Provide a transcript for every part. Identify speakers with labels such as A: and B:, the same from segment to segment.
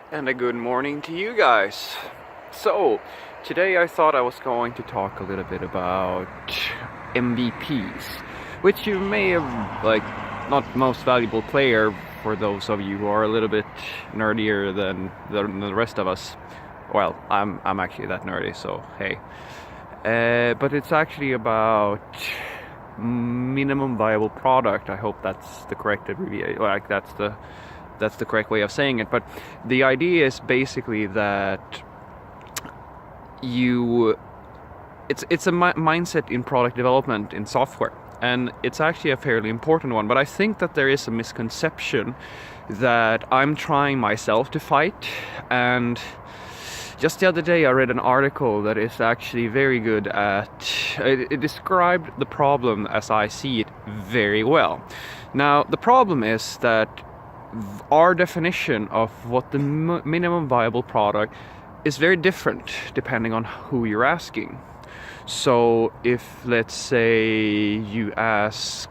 A: And a good morning to you guys. So, today I thought I was going to talk a little bit about MVPs, which you may have, not most valuable player for those of you who are a little bit nerdier than the rest of us. Well, I'm actually that nerdy, so hey. But it's actually about minimum viable product. I hope that's the correct abbreviation. That's the correct way of saying it. But the idea is basically that it's a mindset in product development in software, and it's actually a fairly important one. But I think that there is a misconception that I'm trying myself to fight. And just the other day I read an article that is actually very good at it described the problem as I see it very well. Now the problem is that our definition of what the minimum viable product is very different depending on who you're asking. So if, let's say, you ask,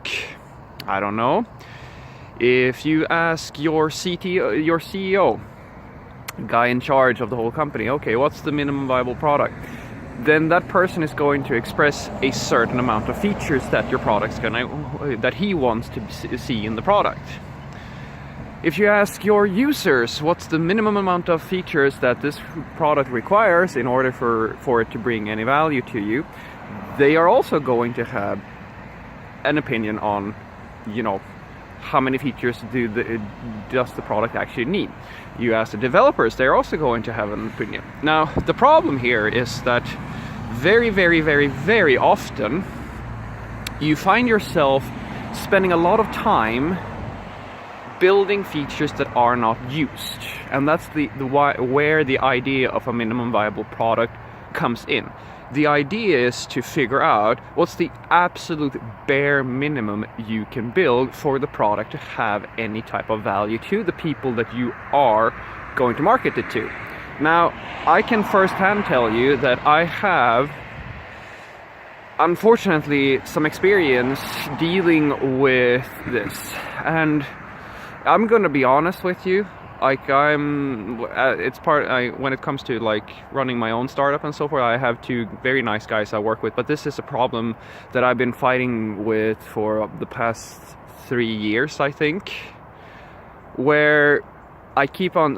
A: I don't know, if you ask your CTO, your CEO, guy in charge of the whole company, okay, what's the minimum viable product? Then that person is going to express a certain amount of features that your product's that he wants to see in the product. If you ask your users what's the minimum amount of features that this product requires in order for it to bring any value to you, they are also going to have an opinion on, how many features does the product actually need. You ask the developers, they're also going to have an opinion. Now, the problem here is that very, very, very, very often you find yourself spending a lot of time building features that are not used, and that's where the idea of a minimum viable product comes in. The idea is to figure out what's the absolute bare minimum you can build for the product to have any type of value to the people that you are going to market it to. Now, I can firsthand tell you that I have, unfortunately, some experience dealing with this, and I'm gonna be honest with you. When it comes to running my own startup and so forth, I have two very nice guys I work with, but this is a problem that I've been fighting with for the past 3 years, I think, where I keep on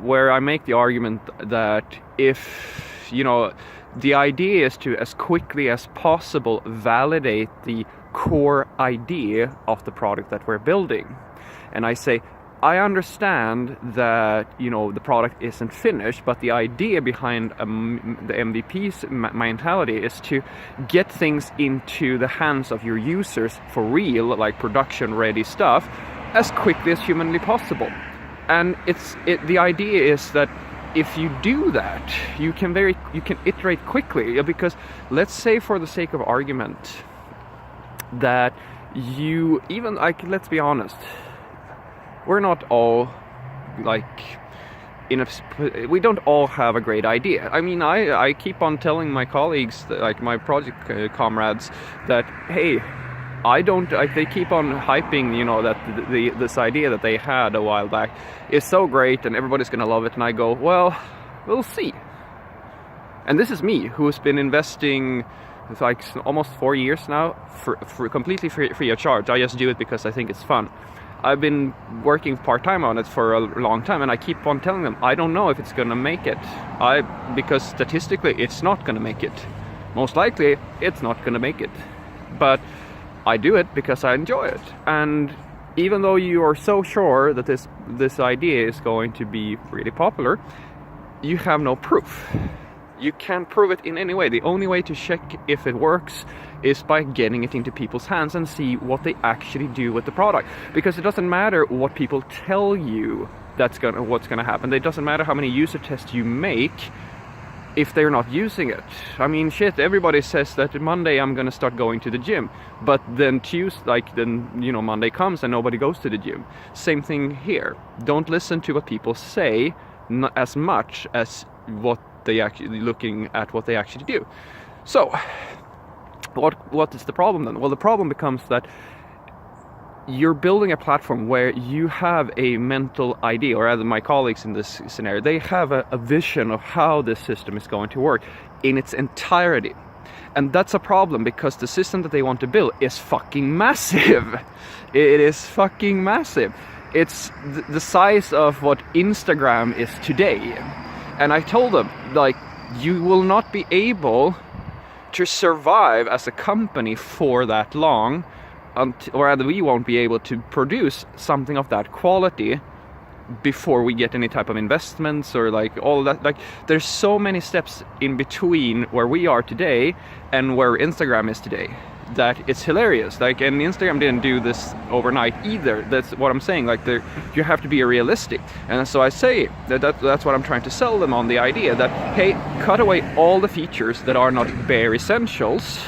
A: where I make the argument that if the idea is to, as quickly as possible, validate the core idea of the product that we're building. And I say, I understand that, the product isn't finished, but the idea behind the MVP's mentality is to get things into the hands of your users for real, like production-ready stuff, as quickly as humanly possible. And the idea is that if you do that, you can iterate quickly, because let's say, for the sake of argument, that let's be honest, we're not all we don't all have a great idea. I mean, I keep on telling my colleagues, my project comrades, that hey, they keep on hyping, that this idea that they had a while back is so great and everybody's gonna love it, and I go, well, we'll see. And this is me, who's been investing almost 4 years now for completely free of charge. I just do it because I think it's fun. I've been working part-time on it for a long time, and I keep on telling them, I don't know if it's gonna make it. Because statistically, it's not gonna make it. Most likely, it's not gonna make it. But I do it because I enjoy it. And even though you are so sure that this idea is going to be really popular, you have no proof. You can't prove it in any way. The only way to check if it works is by getting it into people's hands and see what they actually do with the product. Because it doesn't matter what people tell you what's gonna happen. It doesn't matter how many user tests you make if they're not using it. I mean, shit, everybody says that Monday I'm gonna start going to the gym, but then Monday comes and nobody goes to the gym. Same thing here. Don't listen to what people say as much as what they actually looking at what they actually do. So what is the problem then? Well, the problem becomes that you're building a platform where you have a mental idea, or rather my colleagues in this scenario, they have a vision of how this system is going to work in its entirety. And that's a problem, because the system that they want to build is fucking massive. It is fucking massive. It's the size of what Instagram is today. And I told them, like, you will not be able to survive as a company for that long, or rather we won't be able to produce something of that quality before we get any type of investments or like all that. Like, there's so many steps in between where we are today and where Instagram is today that it's hilarious. Like, and Instagram didn't do this overnight either. That's what I'm saying. Like, you have to be realistic. And so I say that's what I'm trying to sell them on, the idea that, hey, cut away all the features that are not bare essentials,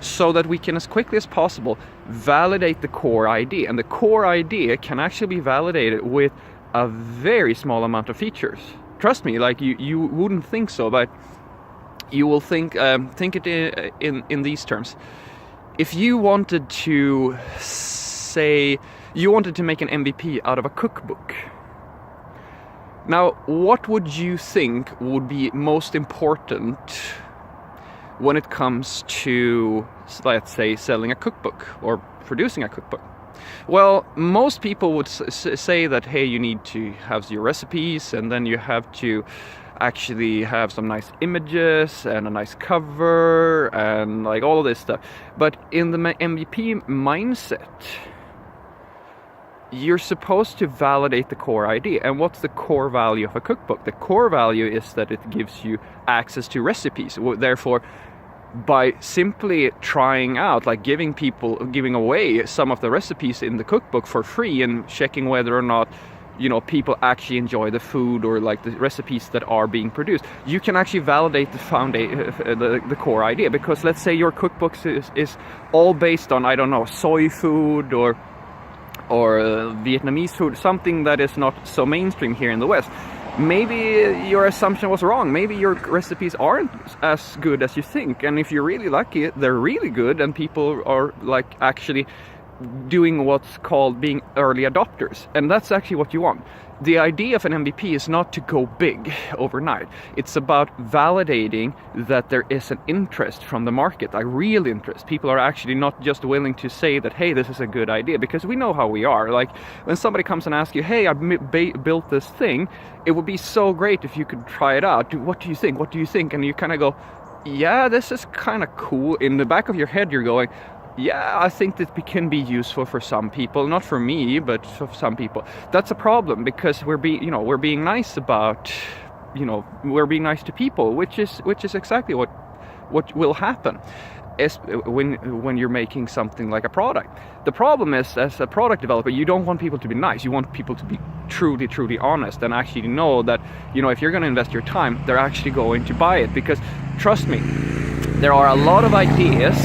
A: so that we can, as quickly as possible, validate the core idea. And the core idea can actually be validated with a very small amount of features. Trust me, like, you wouldn't think so, but you will think it in these terms. If you wanted to make an MVP out of a cookbook, now what would you think would be most important when it comes to, let's say, selling a cookbook or producing a cookbook? Well, most people would say that, hey, you need to have your recipes, and then you have to actually have some nice images and a nice cover and like all of this stuff. But in the MVP mindset, you're supposed to validate the core idea. And what's the core value of a cookbook? The core value is that it gives you access to recipes. Therefore, by simply trying out, like giving away some of the recipes in the cookbook for free and checking whether or not, you know, people actually enjoy the food or like the recipes that are being produced, you can actually validate the core idea. Because let's say your cookbook is all based on, I don't know, soy food or Vietnamese food, something that is not so mainstream here in the West. Maybe your assumption was wrong. Maybe your recipes aren't as good as you think. And if you're really lucky, they're really good, and people are like actually doing what's called being early adopters. And that's actually what you want. The idea of an MVP is not to go big overnight. It's about validating that there is an interest from the market, a real interest. People are actually not just willing to say that, hey, this is a good idea, because we know how we are. Like, when somebody comes and asks you, hey, I built this thing, it would be so great if you could try it out. What do you think? What do you think? And you kind of go, yeah, this is kind of cool. In the back of your head, you're going, yeah, I think that it can be useful for some people, not for me, but for some people. That's a problem, because we're being nice about, we're being nice to people, which is exactly what will happen when you're making something like a product. The problem is, as a product developer, you don't want people to be nice. You want people to be truly honest and actually know that, if you're going to invest your time, they're actually going to buy it. Because trust me, there are a lot of ideas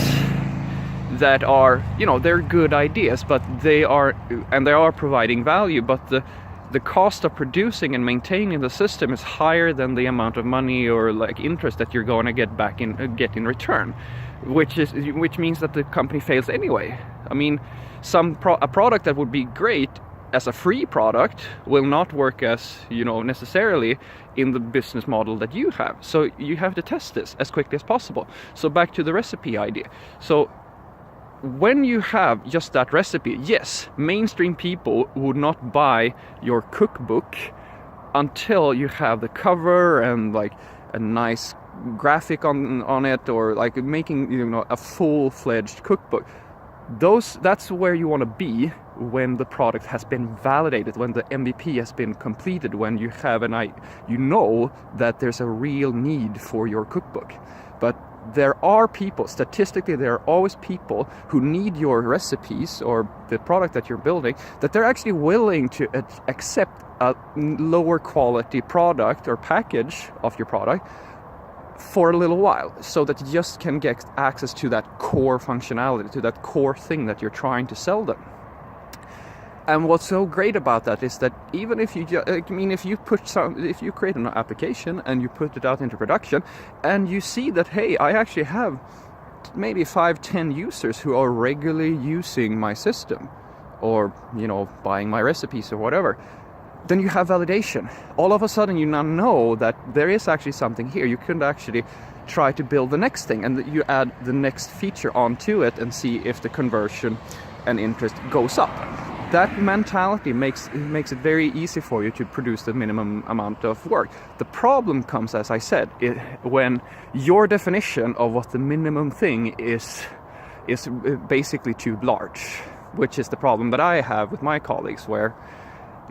A: that are, they're good ideas, but they are providing value, but the cost of producing and maintaining the system is higher than the amount of money or like interest that you're going to get in return, which means that the company fails anyway. I mean, a product that would be great as a free product will not work as, necessarily in the business model that you have. So you have to test this as quickly as possible. So back to the recipe idea. So when you have just that recipe, yes, mainstream people would not buy your cookbook until you have the cover and like a nice graphic on it, or like making a full-fledged cookbook. That's where you want to be when the product has been validated, when the MVP has been completed, when you have that there's a real need for your cookbook. But there are people, statistically, there are always people who need your recipes or the product that you're building, that they're actually willing to accept a lower quality product or package of your product for a little while, so that you just can get access to that core functionality, to that core thing that you're trying to sell them. And what's so great about that is that even if you if you create an application and you put it out into production, and you see that, hey, I actually have maybe 5-10 users who are regularly using my system, or, you know, buying my recipes or whatever, then you have validation. All of a sudden you now know that there is actually something here. You can actually try to build the next thing, and you add the next feature onto it and see if the conversion and interest goes up. That mentality makes it very easy for you to produce the minimum amount of work. The problem comes, as I said, when your definition of what the minimum thing is basically too large, which is the problem that I have with my colleagues, where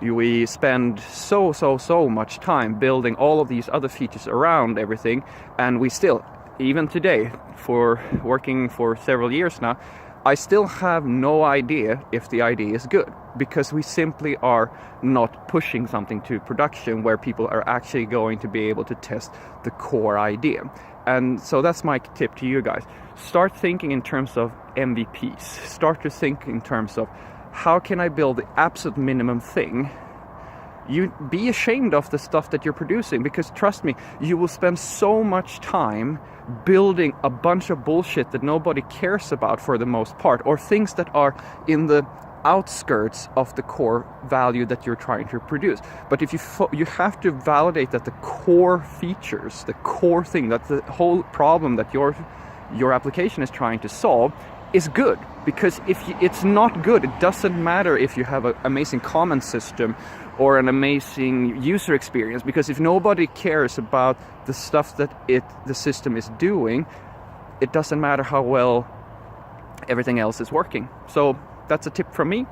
A: we spend so much time building all of these other features around everything, and we still, even today, for working for several years now, I still have no idea if the idea is good, because we simply are not pushing something to production where people are actually going to be able to test the core idea. And so that's my tip to you guys. Start thinking in terms of MVPs. Start to think in terms of, how can I build the absolute minimum thing? You be ashamed of the stuff that you're producing, because trust me, you will spend so much time building a bunch of bullshit that nobody cares about for the most part, or things that are in the outskirts of the core value that you're trying to produce. But if you have to validate that the core features, the core thing, that the whole problem that your application is trying to solve is good. Because if it's not good, it doesn't matter if you have an amazing comment system or an amazing user experience, because if nobody cares about the stuff that the system is doing, it doesn't matter how well everything else is working. So that's a tip from me.